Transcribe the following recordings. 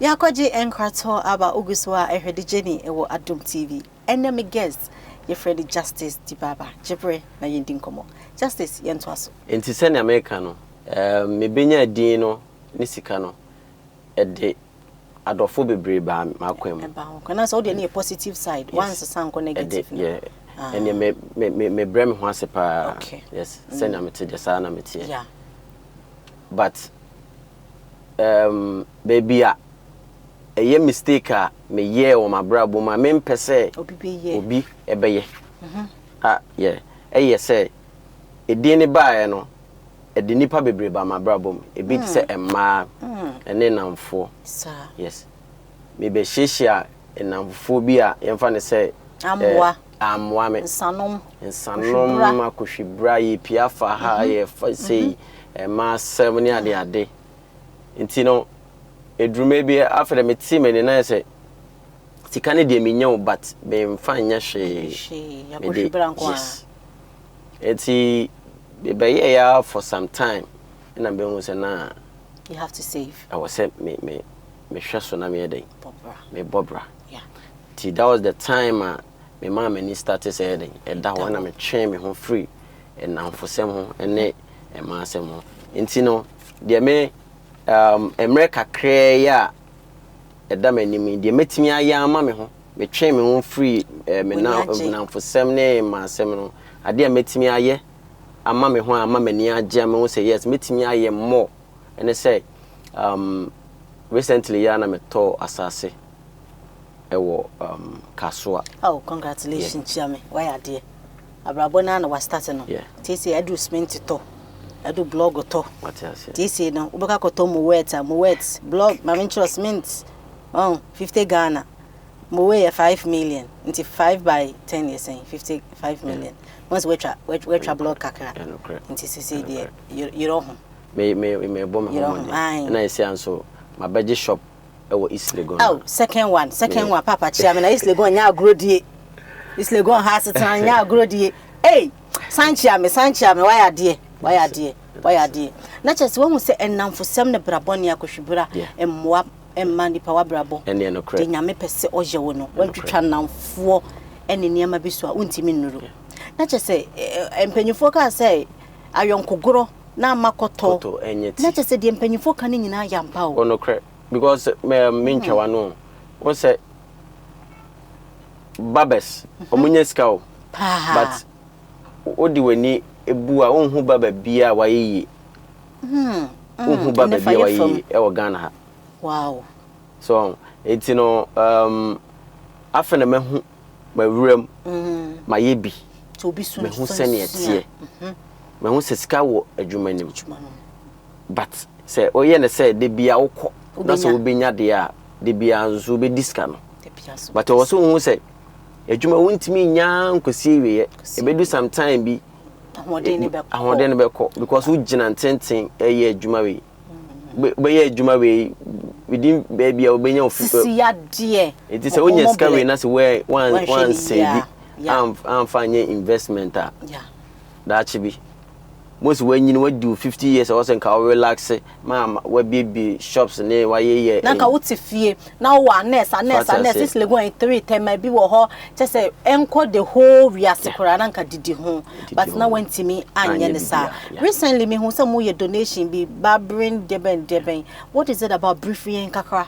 Yakoji enkrato aba uguswa ehwede Jenny ewo Adom TV. Enemy guest your friend Justice Dibaba. Jebre na yendi nkomo. Justice yento aso. Enti se na America no. Me benya din no ni sika no. Ede adofo bebre ba makwem. Eba ho. Kana so de na positive side. Once sanko negative. Yeah. And me brem ho asepa. Okay. Yes. Se na mete de sa na mete. Yeah. But baby a mistake me ye o my brabo ma me mpese obi ebeye yeah say e din ne baaye no e de nipa bebre ba my brabo e bi say emma ene namfo sir yes me be hihia enamfo bi a yemfa ne say amwa me nsanom akohwibra ye piafa ha ye fa say emma 7 ade nti no edrume bi afere me team ene na say sika ne de menyo but be mfa nya hwe yakohwibra nko a eti be ya for some time na be hu say na you have to save. I was say me hwe so na me dey bobra yeah ti that was the time me mama ni started say dey e da ho na me twen me ho free and na fosem ho ene e ma asem ho nti no de me America kre ya edam anim de metimi aya ama me ho me twen me ho free me na fosem ne ma asem no ade metimi aye ama me ho ama mani age me ho say yes metimi aye more and say recently ya na me to asase ewo kasua. Oh, congratulations chame why ade abrabo na na wa start no ti say adu cement to adu blog to what else ti say no ubeka ko to mo wet blog ma me cement 50 Ghana mo we 5 million into 5 by 10 years saying 55 million once we tra blog kakra into say there you know me bom home and I say so my budget shop ewo East Legon. Oh, second one papa chairman na East Legon nya agrodie East Legon has tan nya agrodie hey sanchiame why ade na chese wo hu se enamfosem ne brabone akohwibra emmoa emma nipa wa brabo ene no correct de nyame pese oje wo no wantwitwa namfo ene niam bi so a untimi nnuru na chese empanyufo ka say ayonkogoro na makoto na chese de empanyufo ka ne nyina yampa o no correct because me ntwa no wo say Barbers omunye ska o but odi wani ebu a onhu baba bia wa yi onhu baba bia wa yi e wo Ghana ha wow so eti no afena mehu mawuram mayebi to bi so mehu sene etie mehu sesika wo adwumanim but say oye ne say de bia wokọ na so obenya de a de bia nzo be diska no but wo so hu say adwuma wontimi nya nkosi wiye ebedu sometime bi ahode ne beko because wo gina ntenten eye adwuma we be ye adwuma we within baby obenya ofisi ya de it is onye ska we na se we one say am fanye investment a that should be most when you do 50 years or something ka relax mama we be shops ne wa ye na ka wuti fie na wa nurse is le go 3 time maybe wo ho just say enko the whole riasekora na nka didi ho but na wantimi anye ne sa recently me hu say mo ye donation be barbering deben what is it about briefing kakra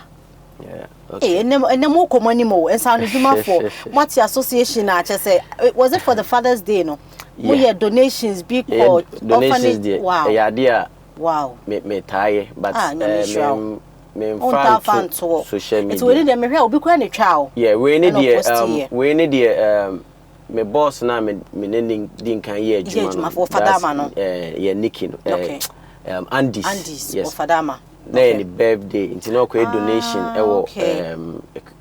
okay and mo komani mo and sound duma for what association na say was it for the Father's Day no we donations be called donations wow yeah dear wow me tie but me fan social media it's we need me hwe obi kwa ne twa yeah we need the me boss na me din kan ye adwuma for Fadama no yeah Nikki no Andy's yes for Fadama na any birthday into no create donation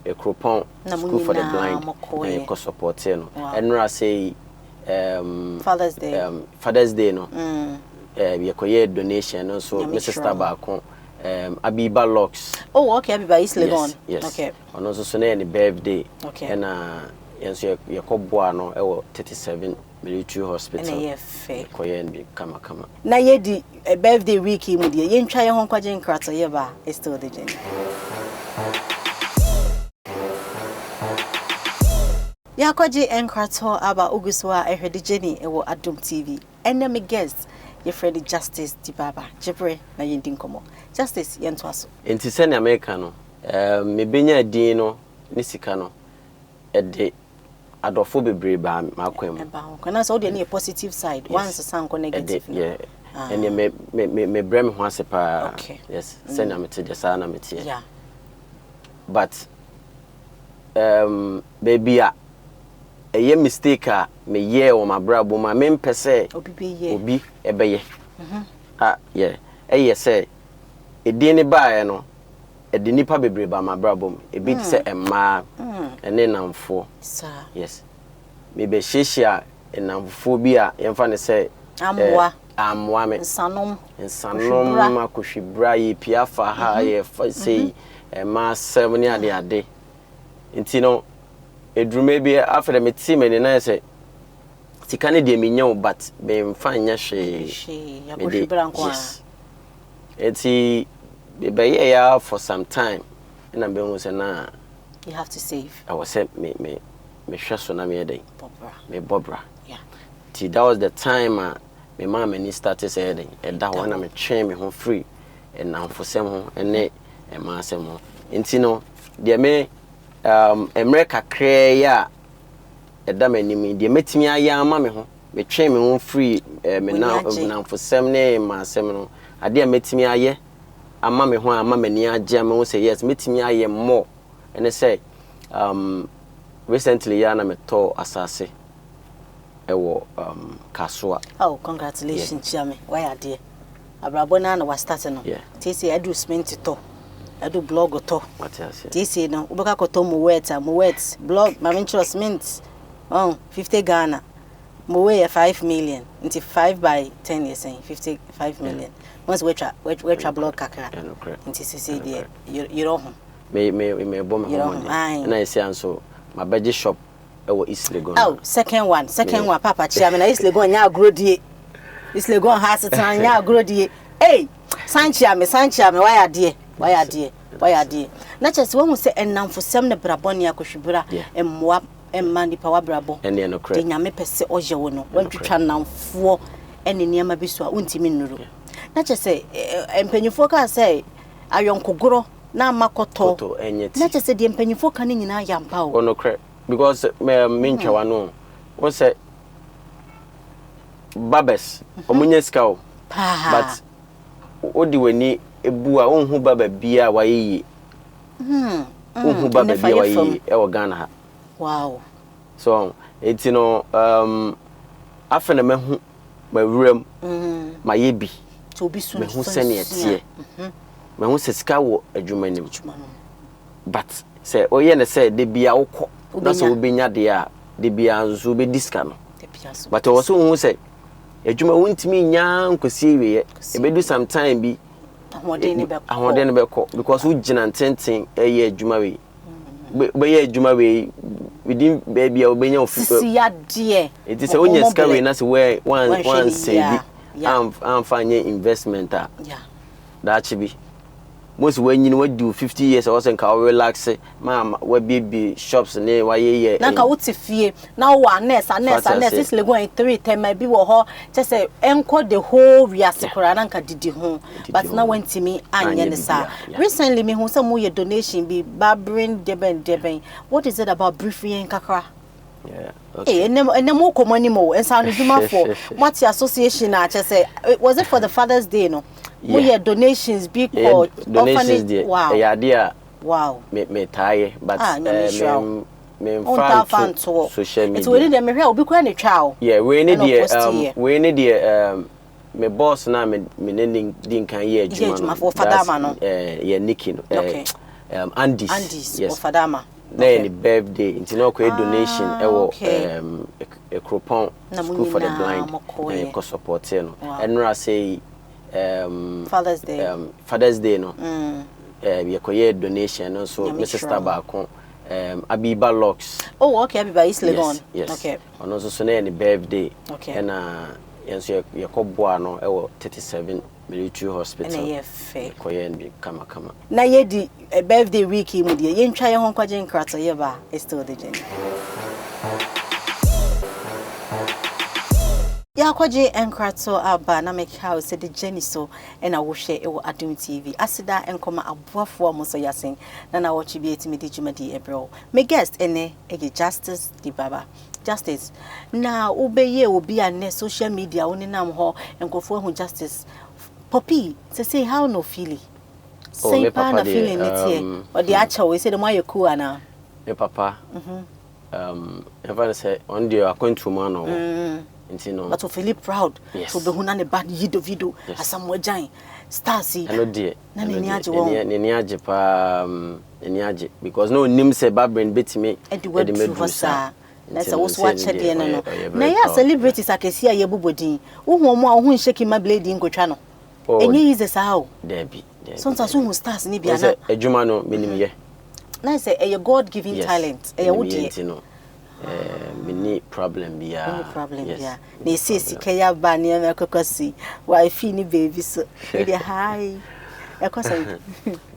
a coupon school for the blind and cost support no and I say Father's Day no we could donation no so Mrs. Tabacon Abiba Locks oh okay Abiba is Legon yes okay and also so any birthday okay and yenso ye kobwa no e wo 37 military hospital na ye fe koye ndi kama na ye di birthday week mu die ye ntwa ye ho kwaje nkrato ye ba still the journey Yakoji enkrato aba uguswa ehwede Jenny ewo Adom TV. Enemy guest ye friend Justice Dibaba. Jebre na yendi nkomo. Justice yento aso. Enti se na America no me benya din no ni sika no de adofo bebre ba makwem. Eba ho. Kana so de na positive side, once sanko negative. Yeah. And me brem ho asepa. Okay. Yes. Se na mete jesa na mete. Yeah. But baby a mistake me ye o my brabo ma me mpese obi ebeye yeah say e din ne bae no e de nipa bebre ba my brabo e bi say emma ene namfo yes me be hihia enamfo bi a yemfa ne say amwa me nsanom akohwibra ye piafa ha ye say emma 7 ade nti no edrume bi afere me team ni na say sika ne de menyaw but be mfa nya hwe yakohwibra nko a eti be ya for some time na be hu say na you have to save. I was say me hwe so na me dey bobra yeah ti that was the time me mama ni started say dey and that one na me train me ho free and na fosem ho ene e ma asem ho enti no de me America kre ya edam animi de metimi aya ama me ho me twen me ho free me na fosem ne ma asem no ade metimi aye ama me ho ama mani age me ho say yes metimi aye more and say recently ya na me to asase ewo kasua. Oh, congratulations chame why ade abrabo na was start no tisi adu cement to adu blog to tisi no ubeka ko to mo wet blog mama cement 50 Ghana mo we 5 million into 5 by 10 years saying 55 million once we tra blog kakra into cc there you know me bom home and I say so my budget shop East Legon. Oh, second one papa chairman East Legon nya agrodie East Legon has it nya agrodie hey sanchia me why ade na chese won say enamfosem ne brabone akohwibra emmoa emma ni power brabo ene no kre de nyame pese oje wo no wantwitwa namfo ene niam bi so a untimi nnuru na chese empanyufo ka say ayonkogoro na makoto na chese de empanyufo ka ni nyina yampa o no kre because me ntwa no won say Barbers omunye ska o but odi wani ebu a onhu baba bia wayeyi onhu baba bia wayeyi e wo Ghana ha wow so eti no afena mehu mawuram mayebi to bi su mehu sene etie mehu sesika wo adwumanim but say oye ne say de bia wokọ na so obenya de a de bia nso be diska no but wo so hu say adwuma wontimi nya nkosi wiye ebedu sometime bi ahode ne beko because wo gina ntenten eye adwuma we be ye adwuma we within baby a obenya ofisi ade it is a wonya ska we na se we one save am fanye investment that should be most when you do 50 years or something ka relax mama we be shops ne wa ye na ka wuti fie na wa nurse this le go 3 10 my be wo ho just say enko the whole wiase kora na ka didi ho but na wantimi anye ne sa recently me hu some ye donation be barbering deben what is it about briefing kakra okay enem ko money mo ensanu duma for what association na say was it for the Father's Day no we donations be called donations wow wow me tie but me fan to social media it's we need me hwe obi kwa ne twa we need the me boss na me din kan ye adwuma for Fadama no Nikki no Andy's yes for Fadama na any birthday into no create donation ewo a coupon school for the blind and co support no and I say Father's Day no we koye donation no so Mrs. Tabako Abiba Locks oh okay Abiba is Legon okay ono so na any birthday and yenso yakoboa no ewo 37 military hospital na ye fe koye kama na ye di birthday week mu de ye ntwa ye ho kwaje nkrato ye ba still the journey ya kwaje enkrato aba na make house the journey so na wo hwe e wo Adum TV asida enkoma aboafo mo so yasen na watch bi etimi di jumadi ebro me guest ene ege Justice di Baba Justice na ubeye obi ane social media woni nam ho enkofo hu Justice Poppy say how no feeling say pa na feeling it here or the actual we say the more you cool ana me papa ever say on the akwantu man no intino but to feel proud to be huna ne bad video asamwa jan stars no dear na ni age wo ni age pa ni age because no nim say Barber betimi e de me sa na say wo so watch de no na ya celebrities akesi aye bobodin wo hu mo a wo shake ma blade nkotwa no enye is sao debi sometimes who stars ni bia na adwuma no menim ye na say a God given talent e wo de mini problem bia na esi kaya ba ne me kokosi wife ni baby so e dey hi e ko say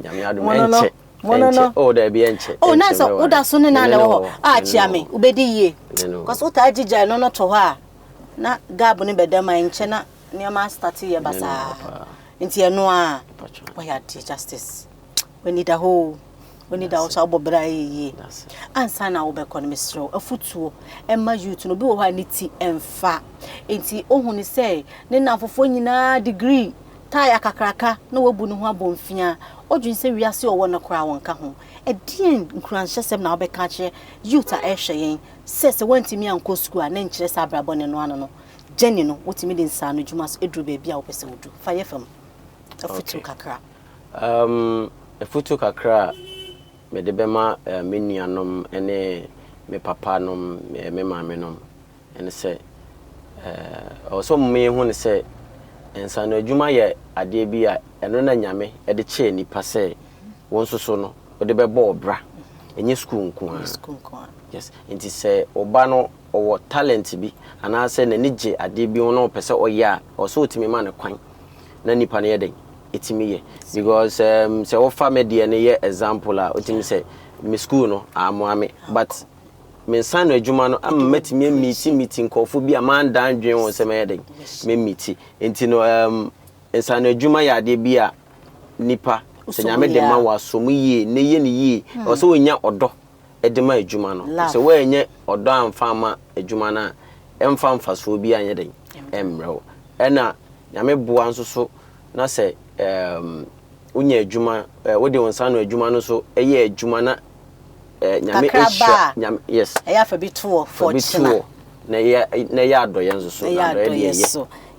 nyame adom enche oh there be enche oh na so uda so ne na le wo a chia me ubedi ye cause uta agija no to ho a na gab ne bedama enche na ne ma start ye basa nti eno a why Justice we need a whole we need also obobra ye ansa na wo be economistro afutuo emma youth no bi wo ha niti emfa enti ohun ni say ne na fofo nyina degree taya kakraka na wabu no ho abomfia odwin se wiase owo no kra wonka ho edien nkranhyesem na wo be ka che youth a ehweyen se wantimi anko school a na nkire sa abrabone no ano no Jenny no wotimi de nsa no dwuma so edru ba bia wo pese wodu fa ye fam afutuo kakra afutuo kakra me de bema me nuanom ene me papa nom me maame nom ene se also me hu ne se ensa no adwuma ye ade bi a eno na nyame e de che nipa se won soso no o de bebo obra enye school nko a yes enti se oba no owo talent bi ana se na nije ade bi won no pese oye a o so otimi ma ne kwan na nipa ne ye den etimi ye because se ofa media ne ye example a otimi se me school no amoame but me san no adwuma no am metimi meeting kofo bi aman dan dwen won se me ye den me meet enti no san no adwuma ya de bi a nipa se nyame de ma wasomu ye ne ye ne ye o se onya odo e de ma adwuma no se wo enye odo amfa ma adwuma na emfa mfa so bi anye den emrew ena nyame boa nso so na se unya adwuma wo de wonsa no adwuma no so eye adwuma na nyame ehia nyame yes eya fa bi to for china na ya adoye nso so na adoye ye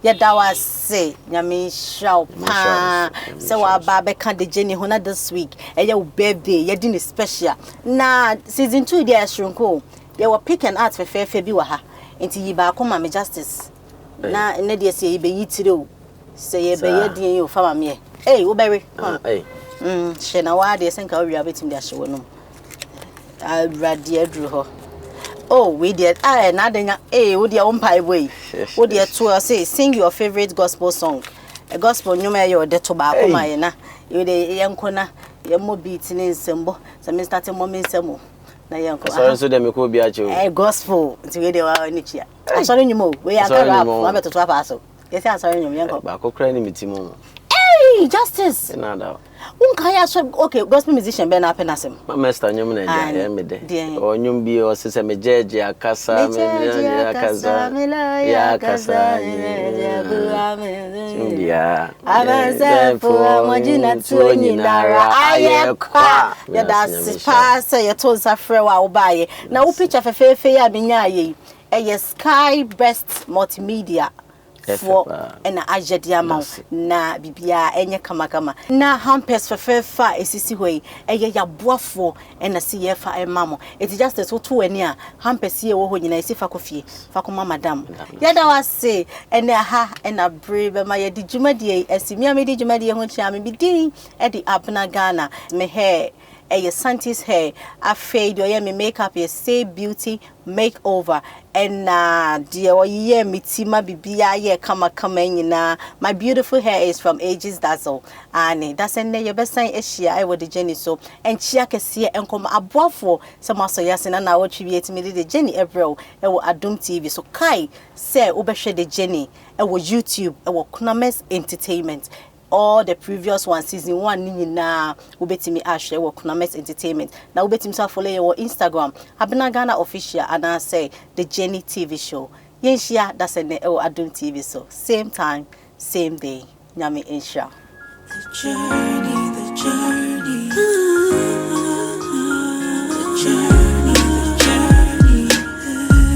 ya dawa se nyame shao pa se wa ba be kan de Jenny hona this week eya wo birthday ya di ne special na season 2 dey ashrunko they were pick and art fe bi wa ha enti yi ba akoma me Justice na ne de se yi be yitire o se ye be ye die yo fa ma me wo berry she na wa de senka wi abetim de ahye wonum radio adru ho oh we did na denya wo de o mpai boy wo de to say sing your favorite gospel song a gospel nyuma ye o de to ba akoma ye na ye de yenkona ye mo beat ni nsembo so me start mo me nsemo na yenko so de me ko bi a che gospel nti we de wa ni chia asori nyuma o we ya ka rap wa beto to apa so yes asori nyuma yenko ba ko kra ni mitimo Justice na da unkaya so okay gospel musician be na penasem ma master nyum na ya me de o nyum bi o se me jeje akasa me akasa ya akasa ya avanza for majina tu nyinara ayekwa ya da pass ya to safre wa obaye na wo picture fefefe ya benya aye sky best multimedia for na ajedia ma na bibia enye kama na hampers fefefa esisi hoi eye ya boafo na si ye fa emamo it just so to ani a hampers ye wo ho nyina esi fa kofie fa koma madam ya da wase ene ha na brave ma ye di dwumadie esimi am di dwumadie ho chia me bidin e di Abena Ghana me he your Santi's hair. I fade your me makeup, you say beauty makeover. And dear, yeah, me tima bibia, yeah, come na. My beautiful hair is from Ages Dazzle. And that's an your best sign is she, I would the Jenny so. And she can see and come above for some also yes, and I would tribute me the Jenny April, and Adum TV. So Kai say, Ubeshe the Jenny, and YouTube, and Kunames Entertainment. All the previous one, season 1, na ubetimi Ashley or Kunames Entertainment. Now ubetimi sa follow your Instagram. Abena Ghana official and I say the Jenny TV show. Yenshia that's a Adum TV so. Same time, same day. Nyami Insha. The journey, the journey, the journey.